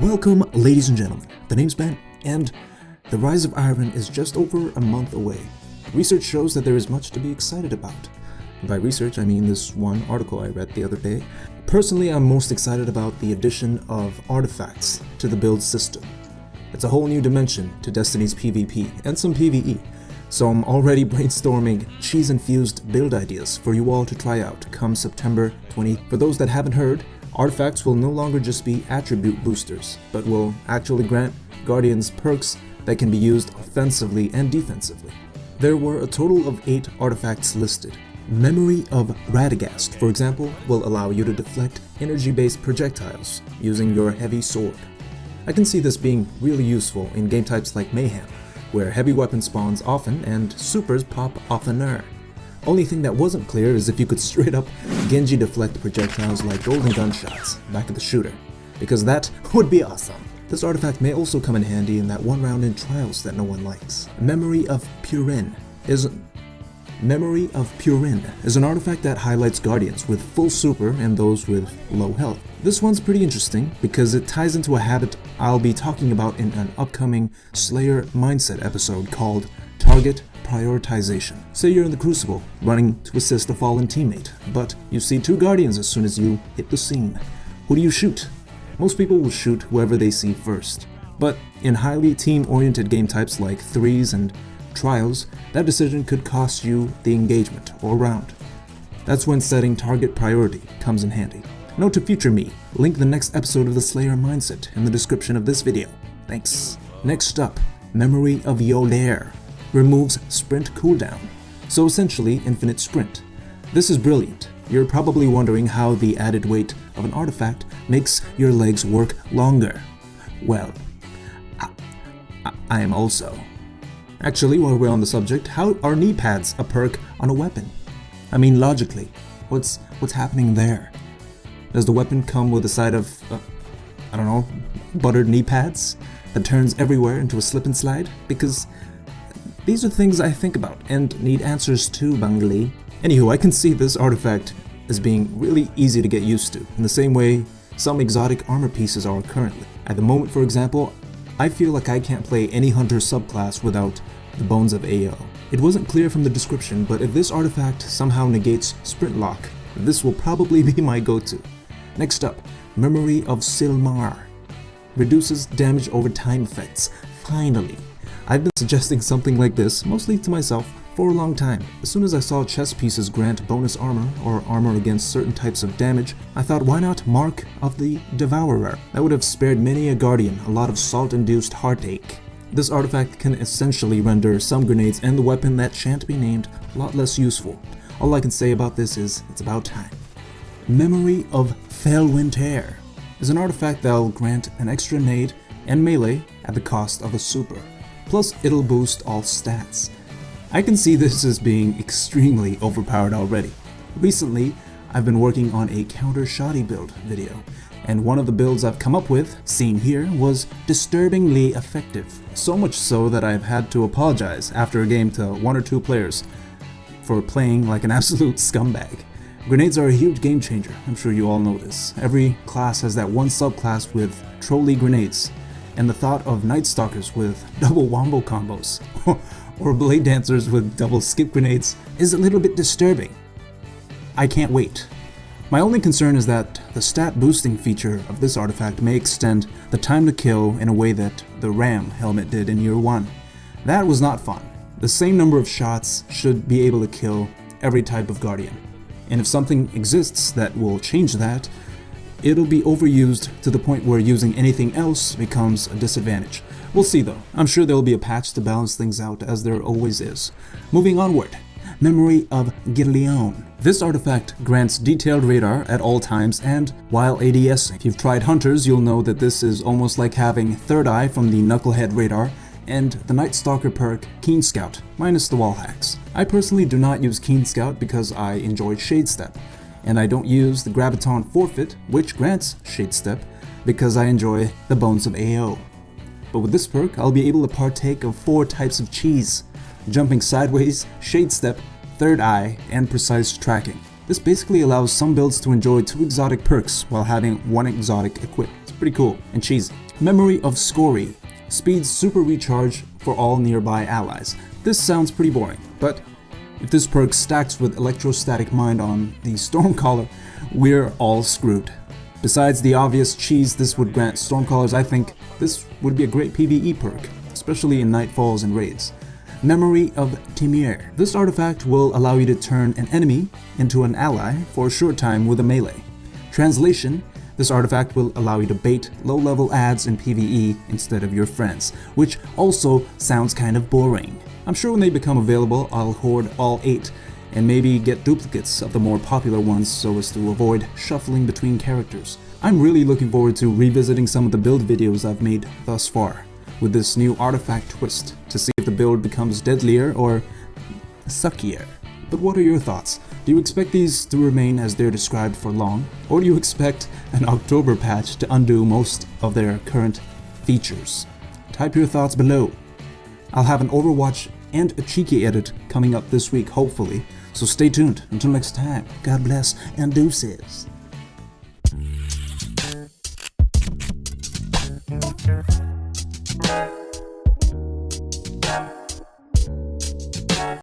Welcome, ladies and gentlemen. The name's Ben, and the rise of Iron is just over a month away. Research shows that there is much to be excited about. And by research, I mean this one article I read the other day. Personally, I'm most excited about the addition of artifacts to the build system. It's a whole new dimension to Destiny's PvP and some PvE, so I'm already brainstorming cheese-infused build ideas for you all to try out come September 20. For those that haven't heard, artifacts will no longer just be attribute boosters, but will actually grant Guardians perks that can be used offensively and defensively. There were a total of 8 artifacts listed. Memory of Radagast, for example, will allow you to deflect energy-based projectiles using your heavy sword. I can see this being really useful in game types like Mayhem, where heavy weapon spawns often and supers pop oftener. Only thing that wasn't clear is if you could straight up Genji deflect projectiles like golden gunshots back at the shooter, because that would be awesome. This artifact may also come in handy in that one round in trials that no one likes. Memory of Puran is an artifact that highlights Guardians with full super and those with low health. This one's pretty interesting because it ties into a habit I'll be talking about in an upcoming Slayer mindset episode called Target Prioritization. Say you're in the Crucible, running to assist a fallen teammate, but you see 2 Guardians as soon as you hit the scene. Who do you shoot? Most people will shoot whoever they see first, but in highly team-oriented game types like Threes and Trials, that decision could cost you the engagement or round. That's when setting target priority comes in handy. Note to future me, link the next episode of the Slayer Mindset in the description of this video. Thanks. Next up, Memory of Yolair removes sprint cooldown, so essentially infinite sprint. This is brilliant. You're probably wondering how the added weight of an artifact makes your legs work longer. Well, I am also. Actually, while we're on the subject, how are knee pads a perk on a weapon? I mean, logically, what's happening there? Does the weapon come with a side of, buttered knee pads that turns everywhere into a slip and slide? Because these are things I think about and need answers to, Bangli. Anywho, I can see this artifact as being really easy to get used to, in the same way some exotic armor pieces are currently. At the moment, for example, I feel like I can't play any hunter subclass without the Bones of AO. It wasn't clear from the description, but if this artifact somehow negates sprint lock, this will probably be my go-to. Next up, Memory of Sylmar. Reduces damage over time effects. Finally. I've been suggesting something like this, mostly to myself, for a long time. As soon as I saw chess pieces grant bonus armor or armor against certain types of damage, I thought, why not Mark of the Devourer? That would have spared many a Guardian a lot of salt-induced heartache. This artifact can essentially render some grenades and the weapon that shan't be named a lot less useful. All I can say about this is, it's about time. Memory of Felwind is an artifact that'll grant an extra nade and melee at the cost of a super. Plus, it'll boost all stats. I can see this as being extremely overpowered already. Recently, I've been working on a counter shoddy build video, and one of the builds I've come up with, seen here, was disturbingly effective. So much so that I've had to apologize after a game to 1 or 2 players for playing like an absolute scumbag. Grenades are a huge game changer, I'm sure you all know this. Every class has that one subclass with trolley grenades, and the thought of Night Stalkers with double wombo combos, or Blade Dancers with double skip grenades is a little bit disturbing. I can't wait. My only concern is that the stat boosting feature of this artifact may extend the time to kill in a way that the Ram helmet did in Year 1. That was not fun. The same number of shots should be able to kill every type of Guardian. And if something exists that will change that, it'll be overused to the point where using anything else becomes a disadvantage. We'll see though. I'm sure there'll be a patch to balance things out, as there always is. Moving onward. Memory of Ginley. This artifact grants detailed radar at all times, and while ADS, if you've tried Hunters, you'll know that this is almost like having Third Eye from the Knucklehead radar, and the Night Stalker perk Keen Scout, minus the wall hacks. I personally do not use Keen Scout because I enjoy Shade Step, and I don't use the Graviton Forfeit, which grants Shade Step, because I enjoy the Bones of AO. But with this perk, I'll be able to partake of 4 types of cheese: jumping sideways, Shade Step, Third Eye, and precise tracking. This basically allows some builds to enjoy 2 exotic perks while having 1 exotic equipped. It's pretty cool and cheesy. Memory of Scory. Speed super recharge for all nearby allies. This sounds pretty boring, but if this perk stacks with Electrostatic Mind on the Stormcaller, we're all screwed. Besides the obvious cheese this would grant Stormcallers, I think this would be a great PvE perk, especially in Nightfalls and raids. Memory of Timir. This artifact will allow you to turn an enemy into an ally for a short time with a melee. Translation: this artifact will allow you to bait low-level adds in PvE instead of your friends, which also sounds kind of boring. I'm sure when they become available, I'll hoard all 8 and maybe get duplicates of the more popular ones so as to avoid shuffling between characters. I'm really looking forward to revisiting some of the build videos I've made thus far with this new artifact twist to see if the build becomes deadlier or suckier. But what are your thoughts? Do you expect these to remain as they're described for long, or do you expect an October patch to undo most of their current features? Type your thoughts below. I'll have an Overwatch and a cheeky edit coming up this week, hopefully, so stay tuned. Until next time, God bless and deuces.